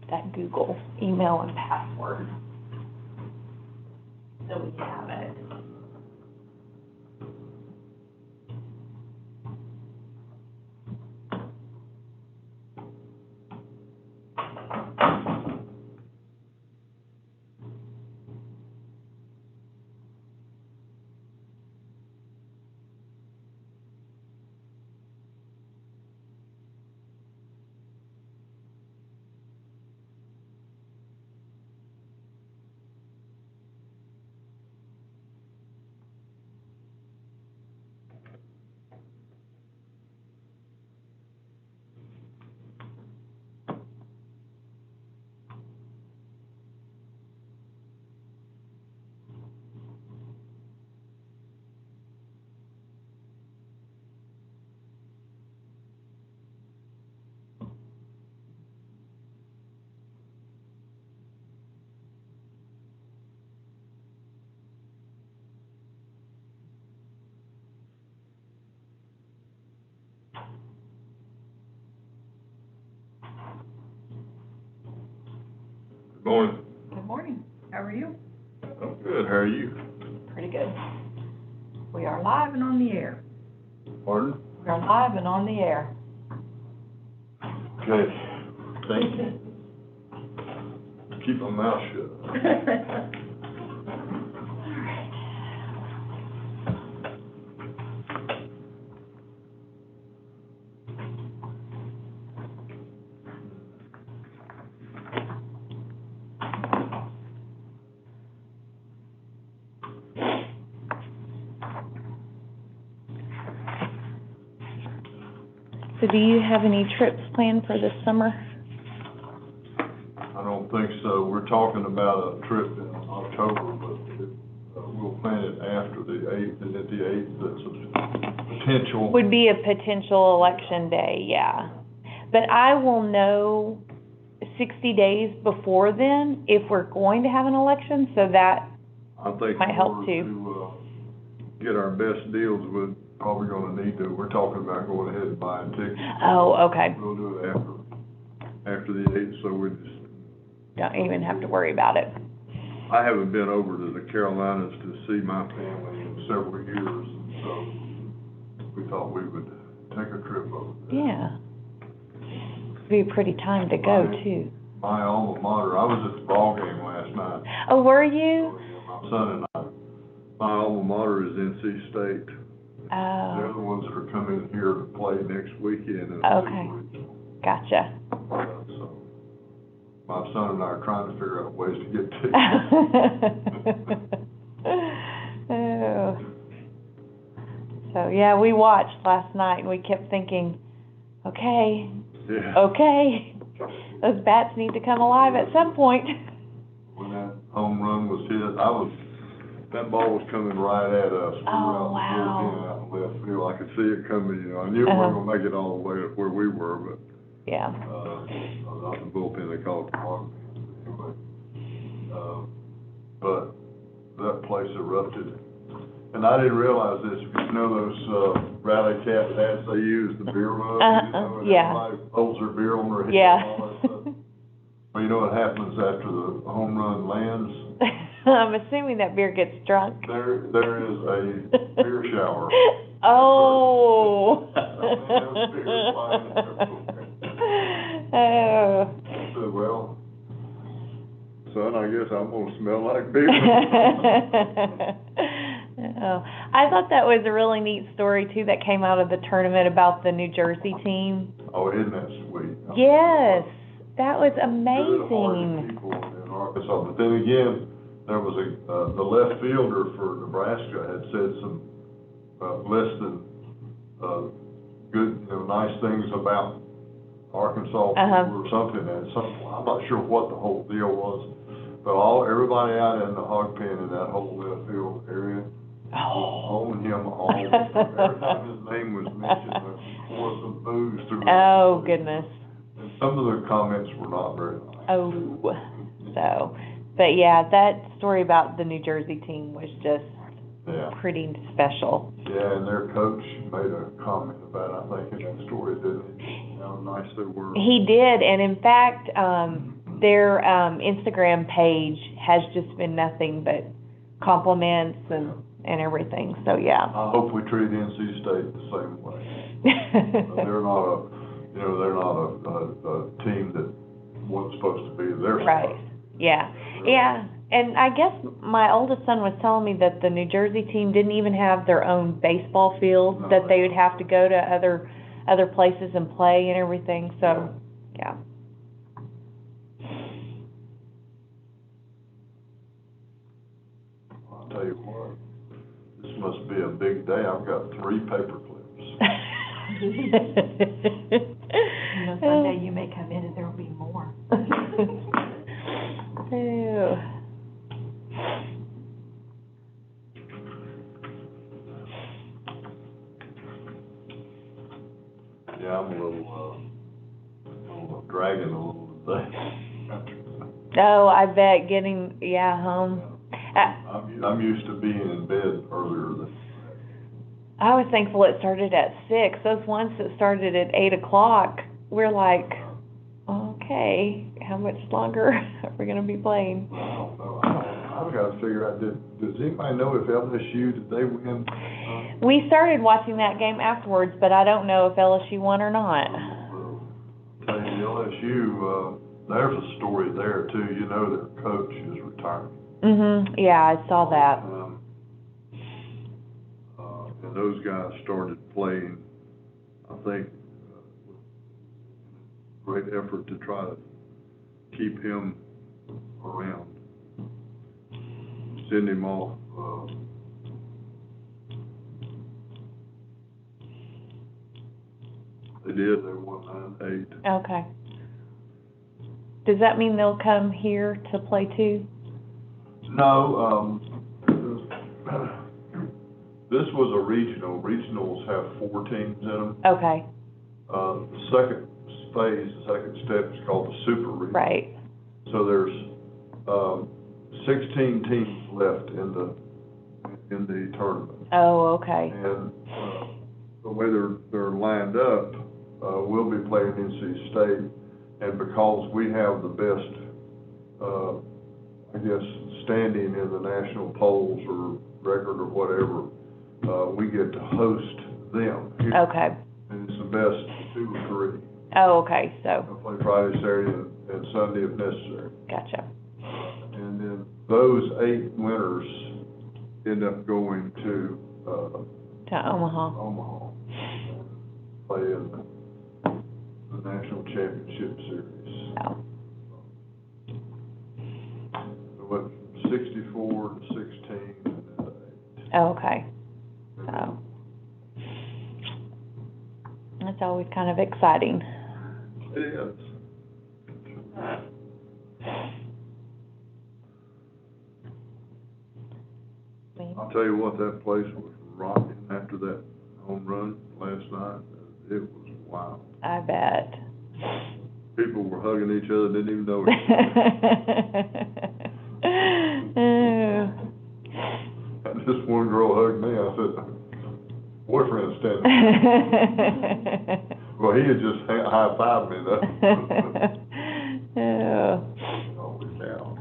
that Google email and password. So we have it. Good morning. Good morning. How are you? I'm good. How are you? Pretty good. We are live and on the air. Pardon? We are live and on the air. Okay. Thank you. Keep my mouth shut. So do you have any trips planned for this summer? I don't think so. We're talking about a trip in October, but we'll plan it after the 8th, and at the 8th, that's a potential. Would be a potential election day, yeah. But I will know 60 days before then if we're going to have an election, so that I think might help too. To get our best deals, we're probably going to need to. We're talking about going ahead and buying tickets. Oh, okay. We'll do it after the 8th, so we just Don't even have to worry about it. I haven't been over to the Carolinas to see my family in several years, so we thought we would take a trip over there. Yeah. It'd be a pretty time to go too. My alma mater, I was at the ball game last night. Oh, were you? So, yeah, my son and I. My alma mater is NC State. Oh. They're the ones that are coming here to play next weekend. Okay. Gotcha. So my son and I are trying to figure out ways to get tickets. Oh. So, yeah, we watched last night and we kept thinking, okay, those bats need to come alive at some point. When that home run was hit, that ball was coming right at us. We Oh, were out in left field. I could see it coming, I knew we weren't going to make it all the way up where we were, but yeah. Not the bullpen, they call it the hog. Anyway, but that place erupted. And I didn't realize this, you know those rally cap hats they use, the beer mug, and yeah. everybody holds their beer on their head yeah. and all that stuff. Well, you know what happens after the home run lands? I'm assuming that beer gets drunk. There is a beer shower. Oh. Oh. I said, well, son, I guess I'm gonna smell like beer. Oh. I thought that was a really neat story too that came out of the tournament about the New Jersey team. Oh, isn't that sweet? Yes, that was amazing. People in Arkansas, but then again, there was the left fielder for Nebraska had said some less than good, nice things about Arkansas or something, and I'm not sure what the whole deal was, but everybody out in the hog pen in that whole left field area owned him all. Every time his name was mentioned, there was some booze through. Oh goodness. And some of the comments were not very nice. Oh, so. But yeah, that story about the New Jersey team was just pretty special. Yeah, and their coach made a comment about it, I think, in that story, didn't he? How nice they were. He did, and in fact, their Instagram page has just been nothing but compliments and everything, so yeah. I hope we treat NC State the same way. They're not a team that wasn't supposed to be there. Right, yeah, yeah. And I guess my oldest son was telling me that the New Jersey team didn't even have their own baseball field, that they would have to go to other places and play and everything, so, yeah. I'll tell you what, this must be a big day. I've got 3 paper clips. Sunday you may come in and there'll be more. Ew. Yeah, I'm a little dragging a little today. Oh, I bet getting, home. I'm used to being in bed earlier than I was thankful it started at 6. Those ones that started at 8 o'clock, we're like, okay, how much longer are we gonna be playing? I don't know. I've got to figure out, does anybody know if LSU, did they win? We started watching that game afterwards, but I don't know if LSU won or not. Tell you, LSU, there's a story there too. You know their coach is retiring. Yeah, I saw that. And those guys started playing, I think, with great effort to try to keep him around. Send him off. They did. They won 9-8. Okay. Does that mean they'll come here to play too? No, this was a regional. Regionals have 4 teams in them. Okay. The second phase, the second step is called the Super Regional. Right. So there's 16 teams left in the tournament. Oh, okay. And the way they're lined up, we'll be playing NC State, and because we have the best, I guess, standing in the national polls or record or whatever, we get to host them. Okay. And it's the best 2 or 3. Oh, okay, so. They'll play Friday, Saturday, and Sunday if necessary. Gotcha. And then those 8 winners end up going to Omaha. Omaha, play in the National Championship Series. Oh. So what, 64 to 16, and then to 8. Oh, okay. So. That's always kind of exciting. It is. I'll tell you what, that place was rocking after that home run last night. It was wild. I bet. People were hugging each other, didn't even know it. And this one girl hugged me. I said, boyfriend's standing there. Well, he had just high-fived me, though. Holy cow.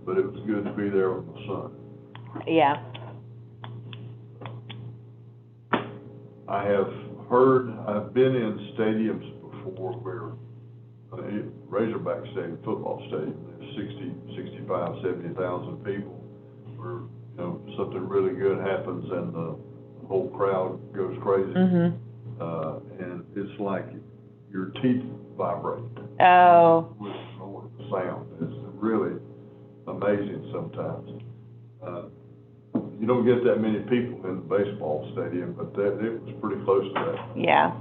But it was good to be there with my son. Yeah. I've been in stadiums before where, Razorback Stadium, football stadium, there's 60, 65, 70,000 people, where, something really good happens and the whole crowd goes crazy. And it's like your teeth vibrate. Oh. With the sound. It's really amazing sometimes. You don't get that many people in the baseball stadium, but it was pretty close to that. Yeah.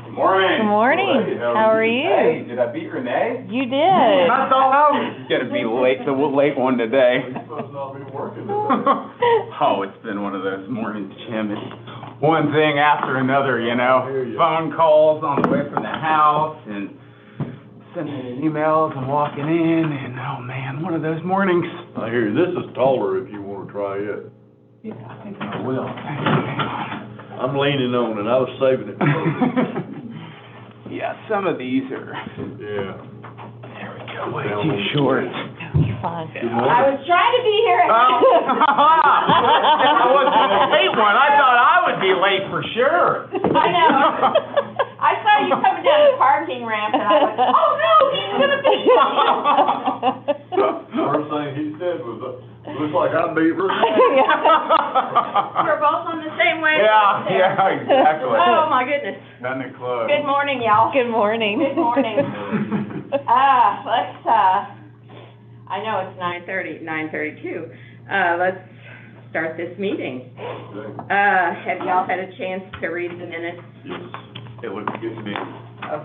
Good morning. Good morning. Hey, how are you? Hey, did I beat Renee? You did. That's all I was gonna be late, so we'll late one today. You're supposed to not be working today. Oh, it's been one of those mornings, Jim. It's one thing after another, I hear you. Phone calls on the way from the house and sending emails and walking in, and oh man, one of those mornings. I hear you. This is taller if you want to wanna try it? Yeah, I think I will. I'm leaning on it, I was saving it. Yeah, some of these are, Yeah. there we go, way too short. You're fine. Good morning. I was trying to be here at. I wasn't a late one, I thought I would be late for sure. I know. I saw you coming down the parking ramp and I went, oh no, he's gonna be. First thing he said was, looks like I'm beat Bruce. We're both on the same way. Yeah, exactly. Oh, my goodness. Done it close. Good morning, y'all. Good morning. Good morning. I know it's 9:32. Let's start this meeting. Have y'all had a chance to read the minutes? Yes. It looks good to me.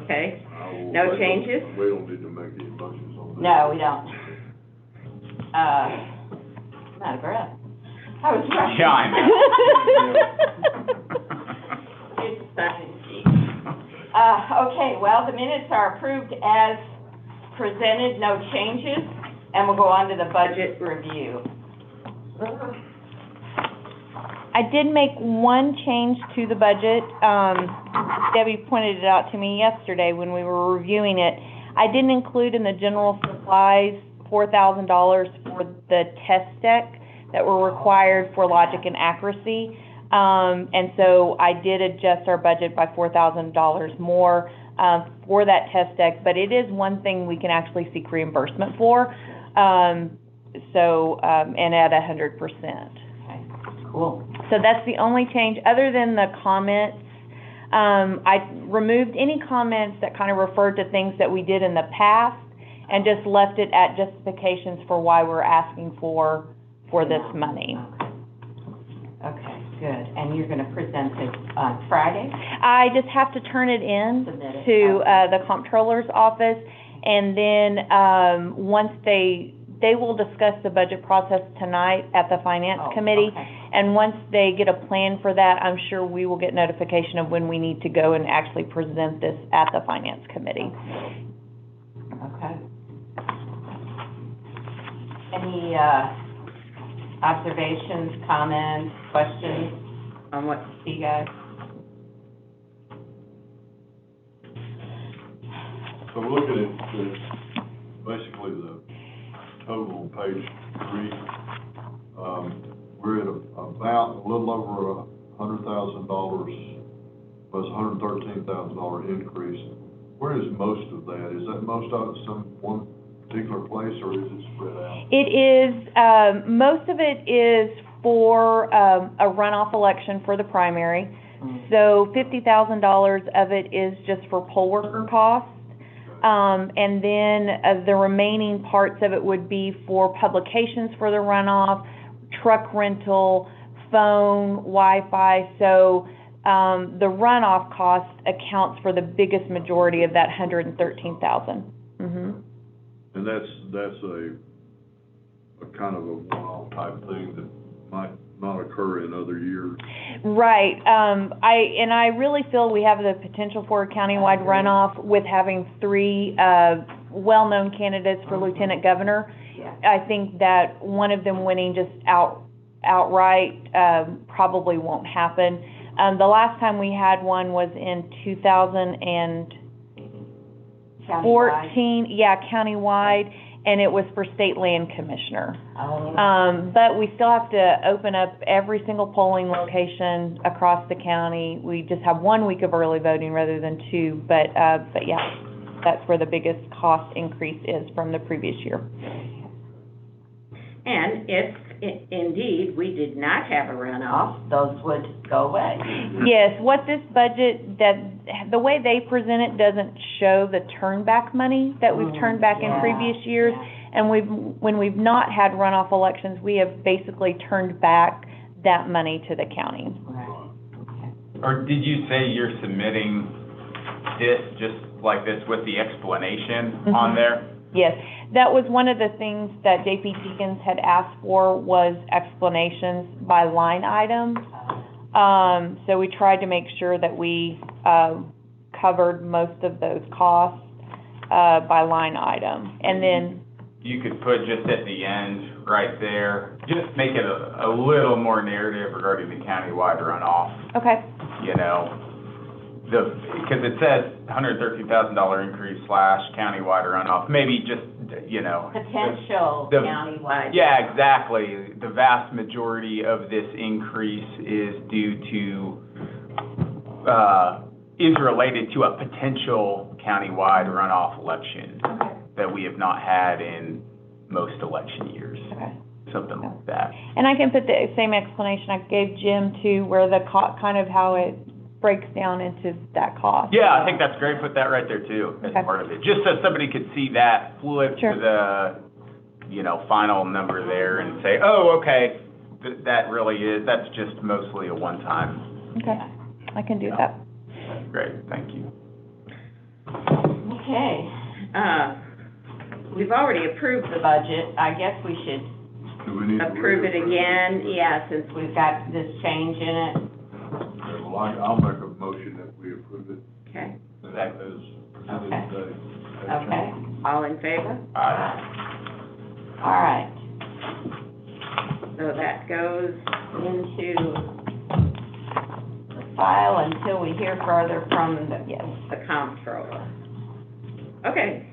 Okay. I will No make changes? We don't need to make any motions on that. No, we don't. I'm out of breath. I was rushing. Yeah, I know. It's stunning. Okay, well, the minutes are approved as presented, no changes, and we'll go on to the budget review. I did make one change to the budget. Debbie pointed it out to me yesterday when we were reviewing it. I didn't include in the general supplies $4,000 for the test deck that were required for logic and accuracy. And so I did adjust our budget by $4,000 more for that test deck, but it is one thing we can actually seek reimbursement for. And at 100%. Okay, cool. So that's the only change, other than the comments. I removed any comments that kind of referred to things that we did in the past and just left it at justifications for why we're asking for this money. Okay, good. And you're gonna present it on Friday? I just have to turn it in Submit it. to the comptroller's office, and then once they will discuss the budget process tonight at the finance Oh, committee. okay. And once they get a plan for that, I'm sure we will get notification of when we need to go and actually present this at the finance committee. Okay. Any, observations, comments, questions on what you see, guys? So looking at basically the total on page 3, we're at about a little over $100,000, was $113,000 increase. Where is most of that? Is that most of it some one particular place, or is it spread out? It is, most of it is for a runoff election for the primary. So $50,000 of it is just for poll worker costs. And then the remaining parts of it would be for publications for the runoff, truck rental, phone, Wi-Fi. So the runoff cost accounts for the biggest majority of that $113,000. Mm-hmm. And that's a kind of a one-off type thing that might not occur in other years. Right. I really feel we have the potential for a countywide runoff with having 3 well-known candidates for lieutenant governor. Yeah. I think that one of them winning just outright probably won't happen. The last time we had one was in 2014. Yeah, countywide, and it was for state land commissioner. Oh. But we still have to open up every single polling location across the county. We just have 1 week of early voting rather than 2, but yeah, that's where the biggest cost increase is from the previous year. And if indeed we did not have a runoff, those would go away. Yes, what this budget, the way they present it doesn't show the turn back money that we've turned back in previous years. Yeah. And when we've not had runoff elections, we have basically turned back that money to the county. Right. Okay. Or did you say you're submitting this just like this with the explanation on there? Yes, that was one of the things that JP Deakins had asked for, was explanations by line item. So we tried to make sure that we covered most of those costs by line item. And then you could put just at the end, right there, just make it a little more narrative regarding the countywide runoff, Okay, you know? Because it says $113,000 increase / countywide runoff, maybe just, you know. Potential the- countywide. Yeah, exactly. The vast majority of this increase is due to, is related to a potential countywide runoff election okay, that we have not had in most election years, okay. something like that. And I can put the same explanation I gave Jim to where the kind of how it breaks down into that cost. Yeah, I think that's great, put that right there too, as Okay. part of it, just so somebody could see that, flip Sure. to the, you know, final number there and say, oh, okay, that really is, that's just mostly a one-time. Okay, I can do that. Great, thank you. Okay, we've already approved the budget, I guess we should Do we need to approve it again, yeah, since we've got this change in it. Okay, well, I'll make a motion that we approve it Okay, as presented today. okay, all in favor? All right. So that goes into the file until we hear further from the comptroller. Okay.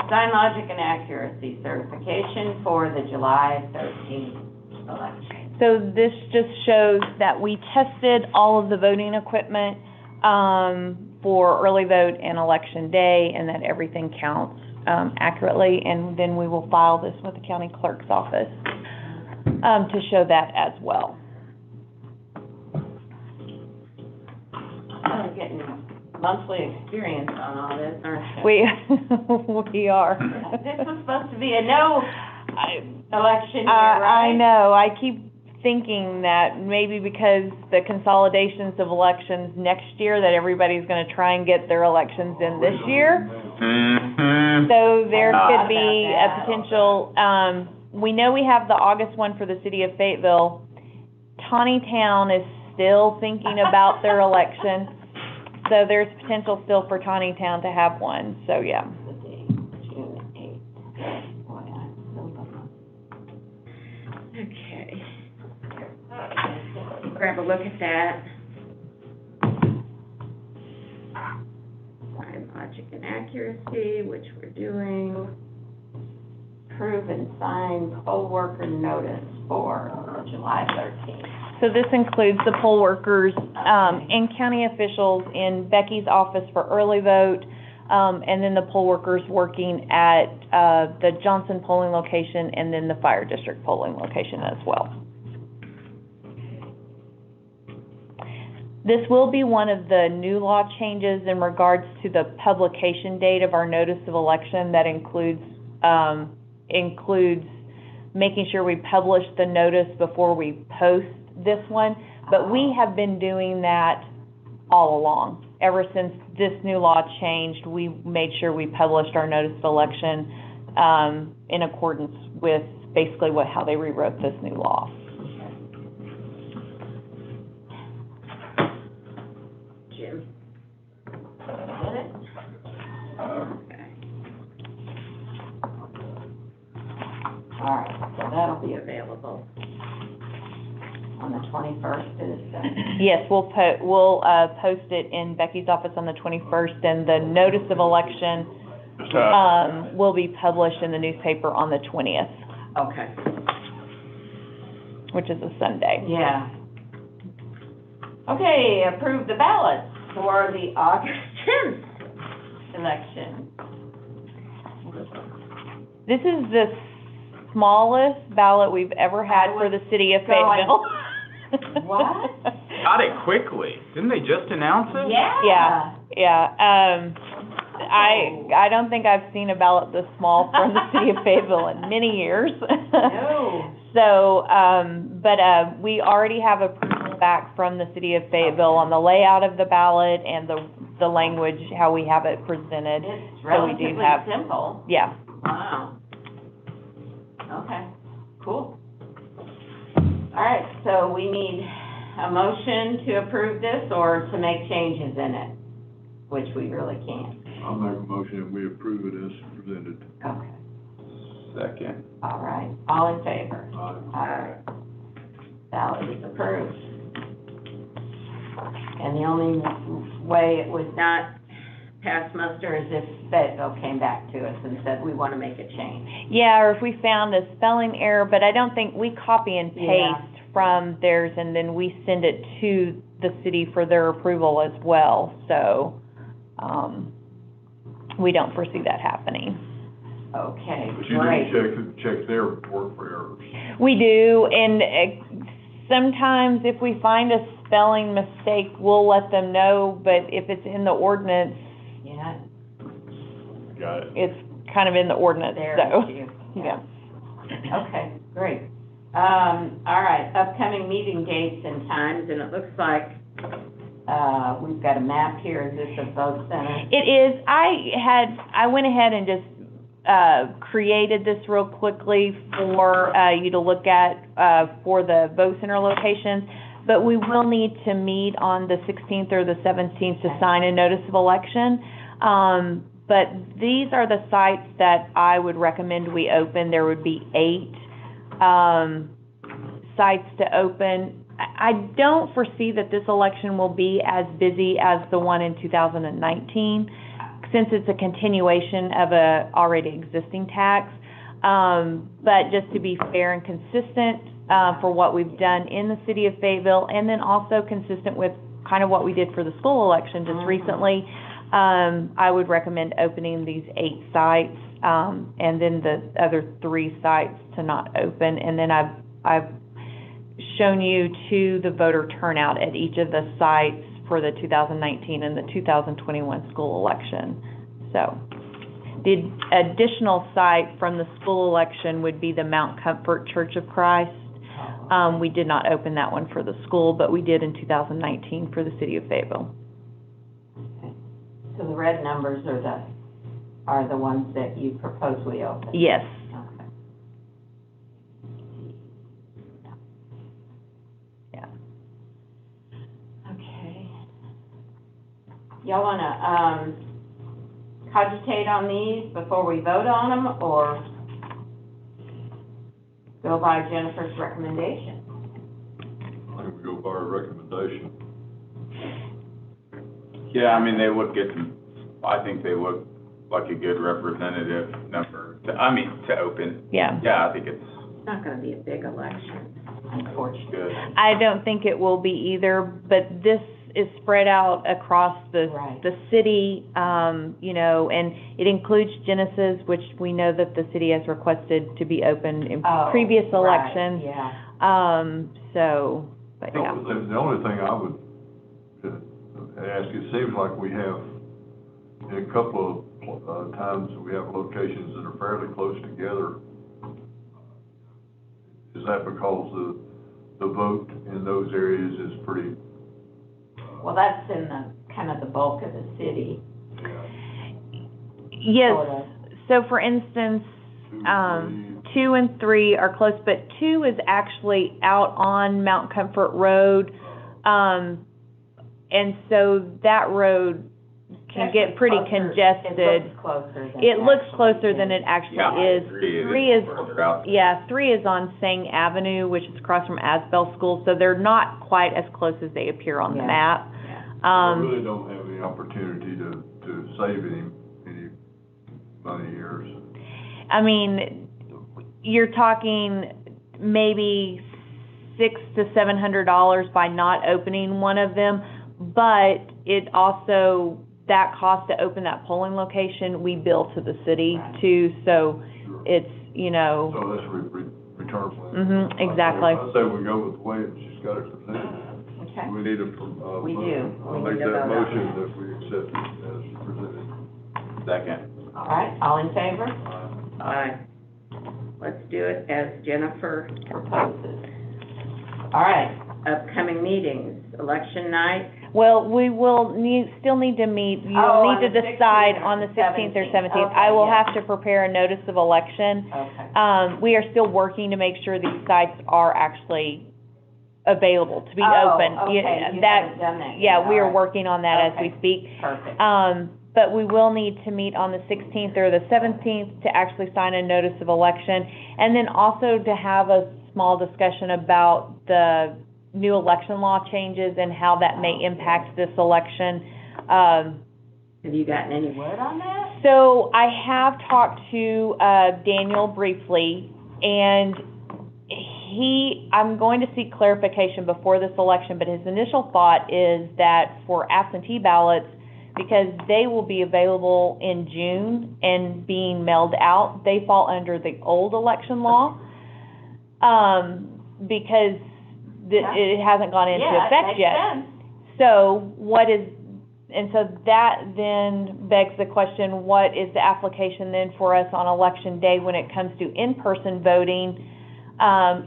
Sign logic and accuracy certification for the July 13th election. So this just shows that we tested all of the voting equipment, for early vote and election day, and that everything counts, accurately, and then we will file this with the county clerk's office, to show that as well. We're getting monthly experience on all this, aren't we? We are. This was supposed to be a no election year, I right? know, I keep thinking that maybe because the consolidations of elections next year, that everybody's gonna try and get their elections in this year. Mm-hmm. So there could be About a that. potential, we know we have the August one for the city of Fayetteville. Tawny Town is still thinking about their election, so there's potential still for Tawny Town to have one, so yeah. June 8th. Okay. Grab a look at that. Sign logic and accuracy, which we're doing. Approve and sign poll worker notice for July 13th. So this includes the poll workers, and county officials in Becky's office for early vote, and then the poll workers working at, the Johnson polling location and then the fire district polling location as well. This will be one of the new law changes in regards to the publication date of our notice of election. That includes making sure we publish the notice before we post this one. But we have been doing that all along. Ever since this new law changed, we made sure we published our notice of election in accordance with basically how they rewrote this new law. Jim? Get it? Okay. All right, so that'll be available on the 21st, is that? Yes, we'll post it in Becky's office on the 21st, and the notice of election will be published in the newspaper on the 20th, Okay. which is a Sunday. Yeah. Okay, approve the ballots for the August 10th election. This is the smallest ballot we've ever had for the city of Fayetteville. What? Got it quickly. Didn't they just announce it? Yeah. Yeah. I don't think I've seen a ballot this small from the city of Fayetteville in many years. No. So, we already have approval back from the city of Fayetteville on the layout of the ballot and the language, how we have it presented. It's So we do relatively have- simple. Yeah. Wow. Okay, cool. All right, so we need a motion to approve this or to make changes in it, which we really can't. I'll make a motion that we approve it as presented. Okay. Second. All right, all in favor? Aye. Aye. Ballot is approved. And the only way it would not pass muster is if Fayetteville came back to us and said, we want to make a change. Yeah, or if we found a spelling error, but I don't think, we copy and Yeah. paste from theirs, and then we send it to the city for their approval as well, so, we don't foresee that happening. Okay, But you great. do check their report for errors. We do, and sometimes if we find a spelling mistake, we'll let them know, but if it's in the ordinance, Yeah, Got it. it's kind of in the ordinance, there so, issue. yeah. Okay, great. All right, upcoming meeting dates and times, and it looks like, we've got a map here. Is this a vote center? It is. I went ahead and just created this real quickly for you to look at for the vote center locations, but we will need to meet on the 16th or the 17th to sign a notice of election. But these are the sites that I would recommend we open. There would be 8 sites to open. I don't foresee that this election will be as busy as the one in 2019, since it's a continuation of a already existing tax. But just to be fair and consistent for what we've done in the city of Fayetteville, and then also consistent with kind of what we did for the school election just recently, I would recommend opening these 8 sites, and then the other 3 sites to not open. And then I've shown you to the voter turnout at each of the sites for the 2019 and the 2021 school election. So, the additional site from the school election would be the Mount Comfort Church of Christ. We did not open that one for the school, but we did in 2019 for the city of Fayetteville. So the red numbers are the ones that you propose we open? Yes. Okay. Yeah. Okay. Y'all wanna, cogitate on these before we vote on them, or go by Jennifer's recommendation? I think we go by our recommendation. Yeah, I mean, they look good, I think they look like a good representative number, to open. Yeah. Yeah, I think it's It's not gonna be a big election, unfortunately. good. I don't think it will be either, but this is spread out across the Right. the city, you know, and it includes Genesis, which we know that the city has requested to be open in previous Oh, right, elections. yeah. So, but yeah. The only thing I would ask, it seems like we have, in a couple of times, we have locations that are fairly close together. Is that because the vote in those areas is pretty? Well, that's in the, kind of the bulk of the city. Yes, Sorta. so for instance, 2 and 3 are close, but 2 is actually out on Mount Comfort Road. And so that road can Actually get pretty closer- congested. It looks closer than It looks actually closer than is. it actually Yeah, is. 3 is, further out. yeah, 3 is on Sang Avenue, which is across from Asbel School, so they're not quite as close as they appear on the Yeah. map. I really don't have any opportunity to save any money here. I mean, you're talking maybe $600 to $700 by not opening one of them, but it also, that cost to open that polling location, we bill to the city Right. too, so Sure. it's, you know, So that's return plan. exactly. I say we go with the way she's got it presented. Okay. We need a, We do. I'll We make need to that vote on motion it. that we accept it as presented. Second. All right, all in favor? Aye. Let's do it as Jennifer proposes. All right, upcoming meetings, election night. Well, we will still need to meet, Oh, you'll on need to the decide 16th or on the 16th or 17th. Okay, I will yeah. have to prepare a notice of election. Okay. We are still working to make sure these sites are actually available to be Oh, open. okay, you That- haven't done that yet. Yeah, we All are right. working on that as we Okay. speak. Perfect. but we will need to meet on the 16th or the 17th to actually sign a notice of election, and then also to have a small discussion about the new election law changes and how that may impact this election. Have you gotten any word on that? So I have talked to Daniel briefly, and I'm going to seek clarification before this election, but his initial thought is that for absentee ballots, because they will be available in June and being mailed out, they fall under the old election law, because it hasn't gone into effect yet. Sense. So so that then begs the question, what is the application then for us on election day when it comes to in-person voting,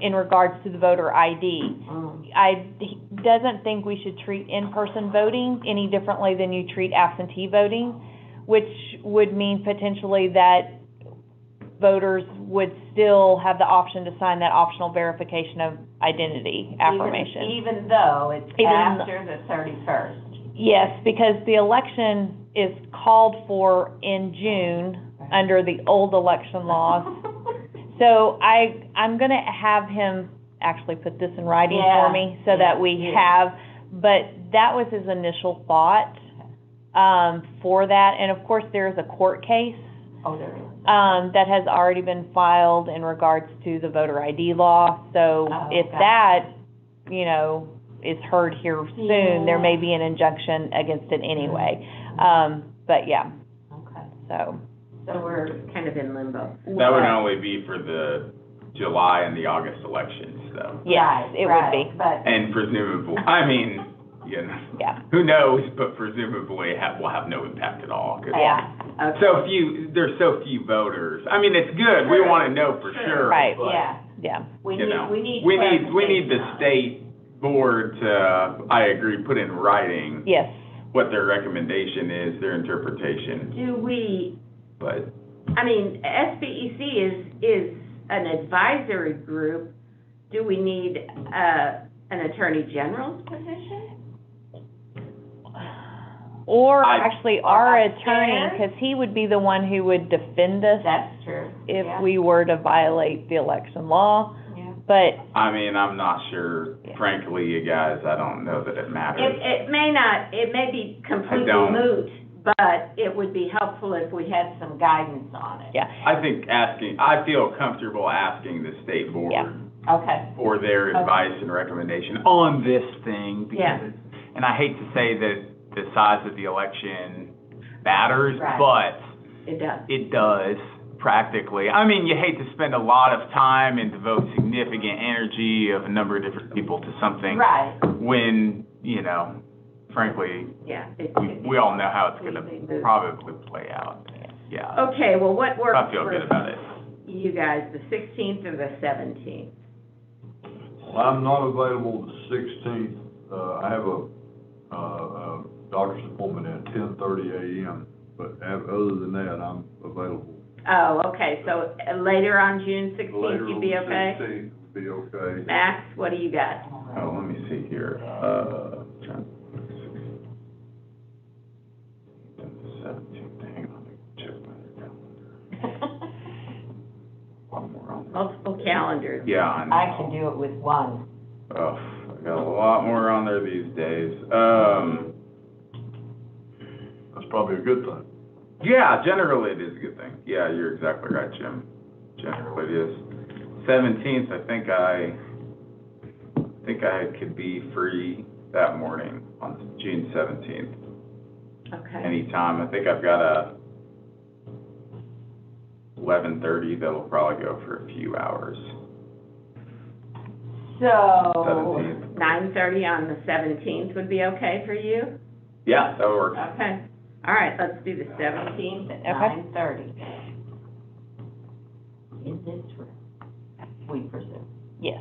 in regards to the voter ID? He doesn't think we should treat in-person voting any differently than you treat absentee voting, which would mean potentially that voters would still have the option to sign that optional verification of identity affirmation. Even though it's after the 31st. Yes, because the election is called for in June under the old election laws. So I'm gonna have him actually put this in writing for me so that we have, but that was his initial thought, for that. And of course, there is a court case, that has already been filed in regards to the voter ID law. So if that, is heard here soon, there may be an injunction against it anyway. But yeah. Okay. So we're kind of in limbo. That would only be for the July and the August elections, though. Yes, it would be. But And presumably, Yeah. who knows, but presumably will have no impact at all. 'Cause Yeah. okay. There's so few voters. I mean, it's good, we wanna know for sure. Right. But, Yeah. We you know, need we need the clarification on it. state board to, I agree, put in writing Yes. what their recommendation is, their interpretation, Do we, but. SBEC is an advisory group. Do we need, an attorney general's position? Or I- actually Or our upstairs? attorney, because he would be the one who would defend us That's true. if Yeah. we were to violate the election law. Yeah. But I'm not sure, frankly, you guys, I don't know that it matters. It may be completely don't. moot, but it would be helpful if we had some guidance on it. yeah, I think I feel comfortable asking the state board Yeah. Okay. for their Okay. advice and recommendation on this thing, Yeah. because, and I hate to say that the size of the election matters, Right. but It does. it does, practically. You hate to spend a lot of time and devote significant energy of a number of different people to something Right, when, frankly, yeah. we all know how it's gonna Completely moot. probably play out. Yeah, Okay, well, what works I feel good for about it. you guys, the 16th or the 17th? I'm not available the 16th. I have a doctor's appointment at 10:30 a.m., but other than that, I'm available. Oh, okay, so later on June 16th, Later you'd on be the okay? 16th would be okay. Max, what do you got? Oh, let me see here, hang on, check my calendar. One more on there. Multiple calendars. Yeah, I know. I can do it with one. Oh, I got a lot more on there these days. That's probably a good thing. Yeah, generally it is a good thing. Yeah, you're exactly right, Jim. Generally it is. 17th, I think I could be free that morning on June 17th. Okay. Anytime. I think I've got a 11:30 that'll probably go for a few hours. So, 17th. 9:30 on the 17th would be okay for you? Yeah, that works. Okay. All right, let's do the 17th at 9:30. In this room, we presume. yes.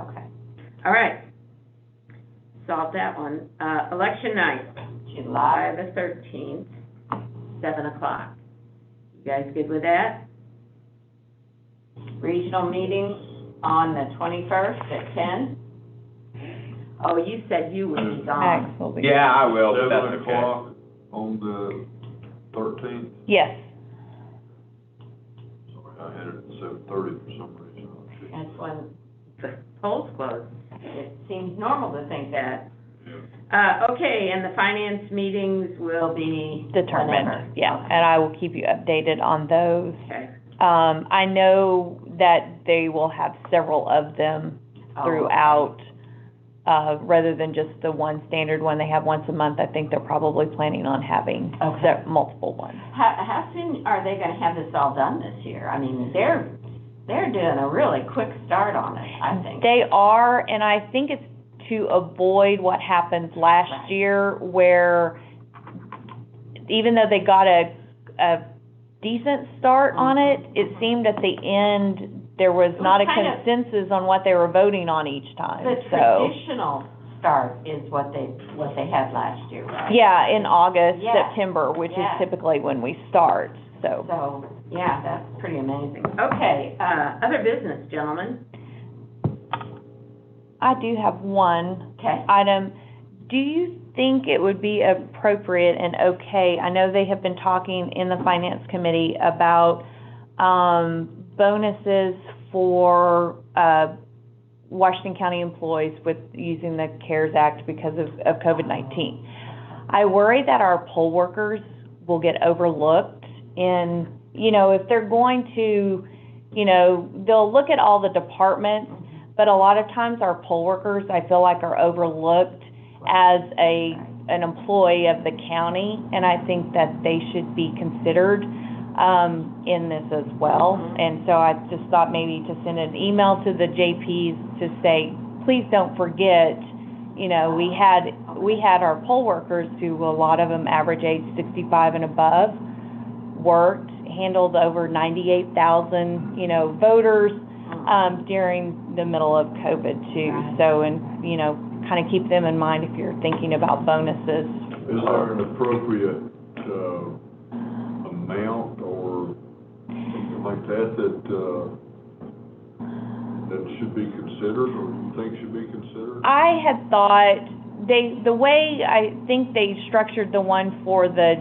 Okay. All right. Solve that one. Election night, July the 13th, 7 o'clock. You guys good with that? Regional meetings on the 21st at 10? Oh, you said you would be gone. Max will be. Yeah, I will, but that's 7 okay. o'clock on the 13th? Yes. Sorry, I had it at 7:30 for some reason. That's when the polls close. It seems normal to think that. Yeah. Okay, and the finance meetings will be Determined, whenever? yeah, and I will keep you updated on those. Okay. I know that they will have several of them Oh, throughout, rather than just the one standard one they have once a month. I think they're probably planning on having Okay. multiple ones. How soon are they gonna have this all done this year? I mean, they're doing a really quick start on it, I think. They are, and I think it's to avoid what happened last Right. year, where even though they got a decent start on it, it seemed at the end, there was It was not a kind of- consensus on what they were voting on each time, The so. traditional start is what they had last year, right? Yeah, in August, Yeah. September, which is Yeah. typically when we start, so. So, yeah, that's pretty amazing. Okay, other business, gentlemen. I do have one Okay. item. Do you think it would be appropriate and okay, I know they have been talking in the finance committee about, bonuses for, Washington County employees with using the CARES Act because of COVID-19. I worry that our poll workers will get overlooked in, if they're going to, they'll look at all the departments, but a lot of times our poll workers, I feel like, are overlooked as an employee of the county, and I think that they should be considered in this as well. And so I just thought maybe to send an email to the JPs to say, please don't forget, we had our poll workers who, a lot of them average age 65 and above, worked, handled over 98,000, voters during the middle of COVID too. Right. So, and, kind of keep them in mind if you're thinking about bonuses. Is there an appropriate, amount or something like that that should be considered, or you think should be considered? I had thought, the way I think they structured the one for the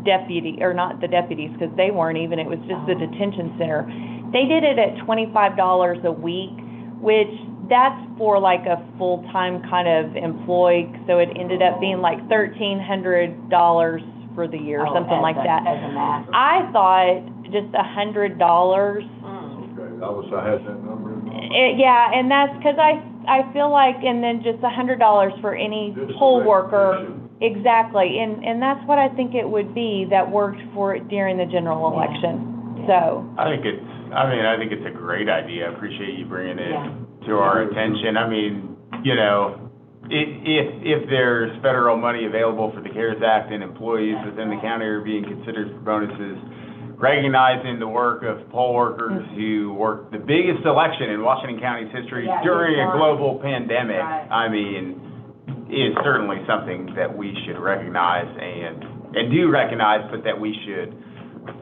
deputy, or not the deputies, because they weren't even, it was just the detention center. They did it at $25 a week, which that's for like a full-time kind of employee, so it ended up being like $1,300 for the year, or something like that. As a max. I thought just $100. Okay, I had that number in mind. Yeah, and that's, because I feel like, and then just $100 for any Just a poll worker. recognition. Exactly, and that's what I think it would be that worked for it during the general election, so. I think it's a great idea. I appreciate you bringing it Yeah. to our attention. I mean, if there's federal money available for the CARES Act and employees within the county are being considered for bonuses, recognizing the work of poll workers who worked the biggest election in Washington County's history Yeah, during a exactly. global pandemic, Right. I mean, is certainly something that we should recognize and do recognize, but that we should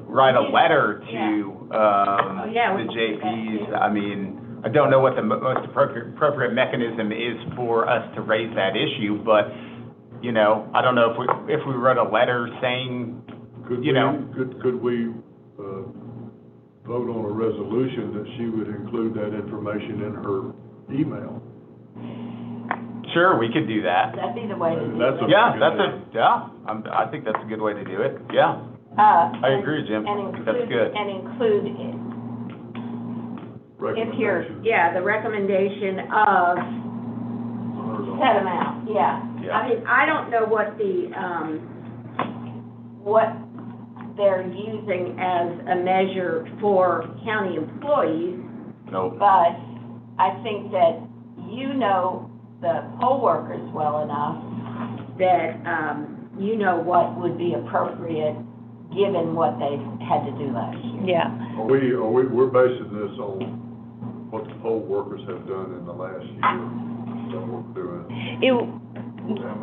write a letter to, we the can do that JPs. too. I mean, I don't know what the most appropriate mechanism is for us to raise that issue, but, I don't know if we wrote a letter saying, Could we vote on a resolution that she would include that information in her email? sure, we could do that. That'd be the way to do That's it. a- Yeah, I think that's a good way to do it, yeah. I agree, Jim. And That's good. And include, if you're, Recommendations. the recommendation of set amount, yeah. Yeah. I mean, I don't know what what they're using as a measure for county employees, Nope. but I think that the poll workers well enough that, what would be appropriate given what they had to do last year. Yeah, We're basing this on what the poll workers have done in the last year, that we're doing, how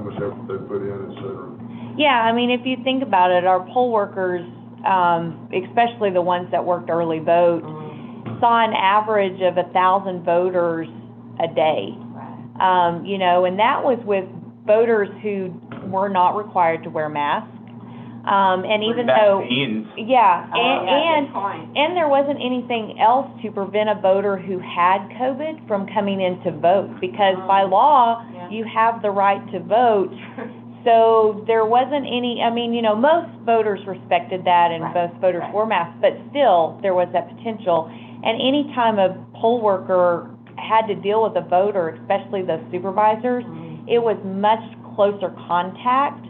much effort they put in, et cetera. yeah, I mean, if you think about it, our poll workers, especially the ones that worked early vote, saw an average of 1,000 voters a day. Right. And that was with voters who were not required to wear masks. And even though, Vaccines. yeah, Good point. and there wasn't anything else to prevent a voter who had COVID from coming in to vote, because by law, Yeah. you have the right to vote. So there wasn't any, I mean, you know, most voters respected that, and Right, most voters right. wore masks, but still, there was that potential. And any time a poll worker had to deal with a voter, especially the supervisors, it was much closer contact,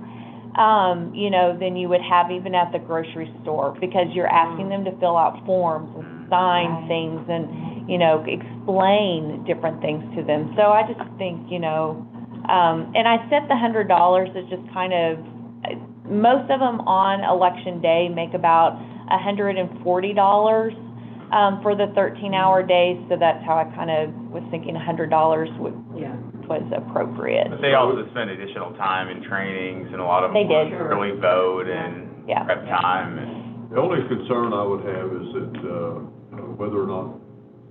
you know, than you would have even at the grocery store, because you're asking them to fill out forms and sign Right. things and, you know, explain different things to them. So I just think, you know, and I set the $100 as just kind of, most of them on election day make about $140, for the 13-hour days, so that's how I kind of was thinking $100 Yeah. was appropriate. But they also spend additional time in trainings, and a lot of They them did. early vote and Yeah. prep time. And The only concern I would have is that, whether or not,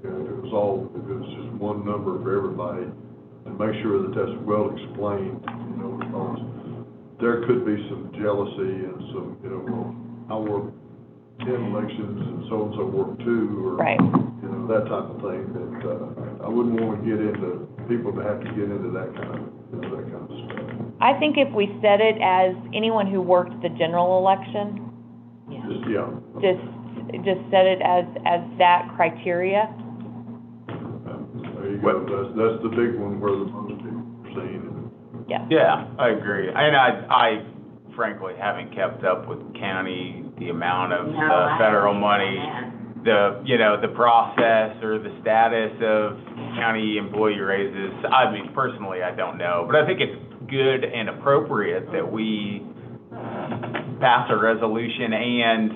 if it was just one number for everybody, and make sure that that's well explained, you know, because there could be some jealousy and some, you know, well, I work 10 elections and so-and-so work 2, or, Right. you know, that type of thing, that, I wouldn't want to get into, people to have to get into that kind of, you know, that kind of stuff. I think if we set it as anyone who worked the general election, just set it as that criteria. There you go, that's the big one where the most people are seeing it. Yeah. yeah, I agree. And I frankly haven't kept up with county, the amount of No, I federal haven't money, on the process or the status of county employee raises. I mean, personally, I don't know, but I think it's good and appropriate that we pass a resolution and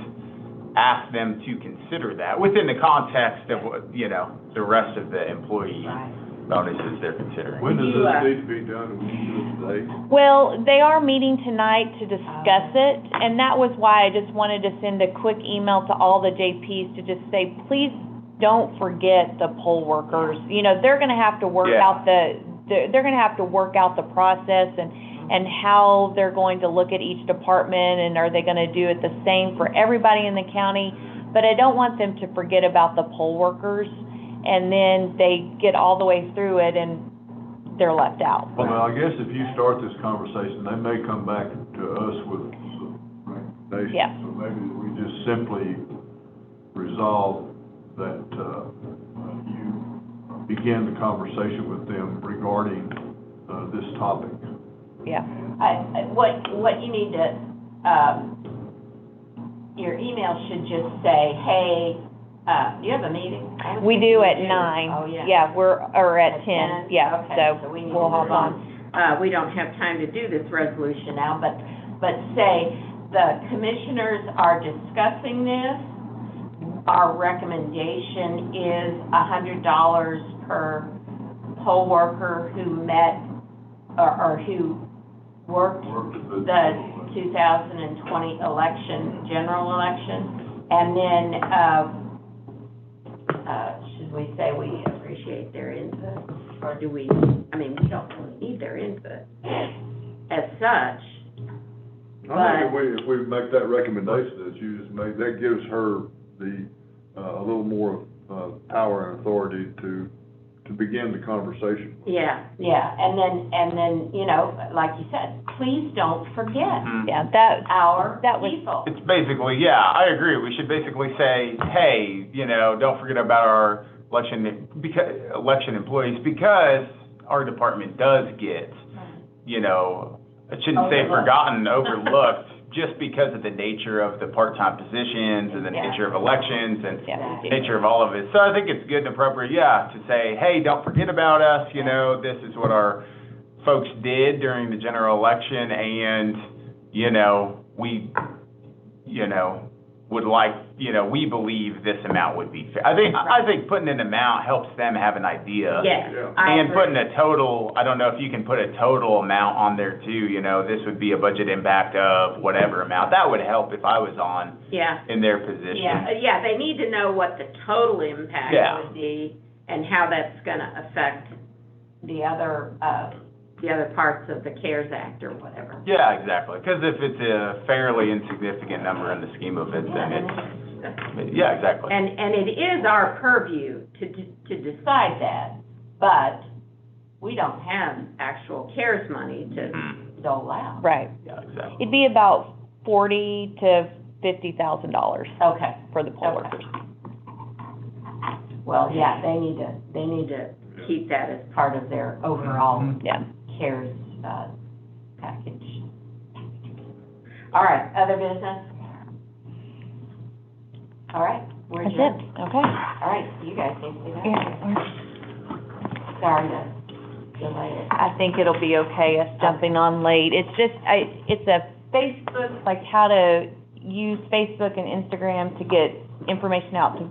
ask them to consider that within the context of what, you know, the rest of the employee Right. bonuses they're considering. When does You, this need to be done? We can do it today. Well, they are meeting tonight to discuss it, and that was why I just wanted to send a quick email to all the JPs to just say, please don't forget the poll workers. You know, they're gonna have to work Yeah. out they're gonna have to work out the process and how they're going to look at each department, and are they gonna do it the same for everybody in the county? But I don't want them to forget about the poll workers, and then they get all the way through it and they're left out. Well, now, I guess if you start this conversation, they may come back to us with some recommendations. Yeah. So maybe we just simply resolve that, you begin the conversation with them regarding, this topic. Yeah. What you need to, your email should just say, hey, do you have a meeting? I would We think do you at do. 9. Oh, yeah. Yeah, or at At 10, 10? yeah, Okay, so we need we'll to hop move on. We don't have time to do this resolution now, but say, the commissioners are discussing this. Our recommendation is $100 per poll worker who met, or who worked the 2020 election, general election. And then, should we say we appreciate their input? Or do we, I mean, we don't really need their input as such. I think if we make that recommendation that you just made, that gives her the, a little more, power and authority to begin the conversation. Yeah, and then, you know, like you said, please don't forget Yeah, our that was- people. It's basically, yeah, I agree. We should basically say, hey, you know, don't forget about our election employees, because our department does get, you know, I shouldn't say Overlooked. forgotten, overlooked, just because of the nature of the part-time positions and the Yeah. nature of elections and yeah, we do. nature of all of it. So I think it's good and appropriate, yeah, to say, hey, don't forget about us, you know, this is what our folks did during the general election, and, you know, we, you know, would like, you know, we believe this amount would be fair. I think putting an amount helps them have an idea. Yes, Yeah. I And agree. putting a total, I don't know if you can put a total amount on there too, you know, this would be a budget impact of whatever amount. That would help if I was on, Yeah. in their position. Yeah, they need to know what the total impact Yeah. would be and how that's gonna affect the other, the other parts of the CARES Act or whatever. Yeah, exactly, because if it's a fairly insignificant number in the scheme of it, then it's, yeah, exactly. And it is our purview to decide that, but we don't have actual CARES money to dole out. Right. Yeah, exactly. It'd be about $40,000 to $50,000 Okay, for the poll Okay. workers. well, yeah, they need to keep that as part of their overall Yeah. CARES, package. All right, other business? All right, we're That's adjourned. it, okay. All right, you guys need to be done. Yeah. Sorry to delay it. I think it'll be okay, us jumping on late. It's just, it's a Facebook, like how to use Facebook and Instagram to get information out to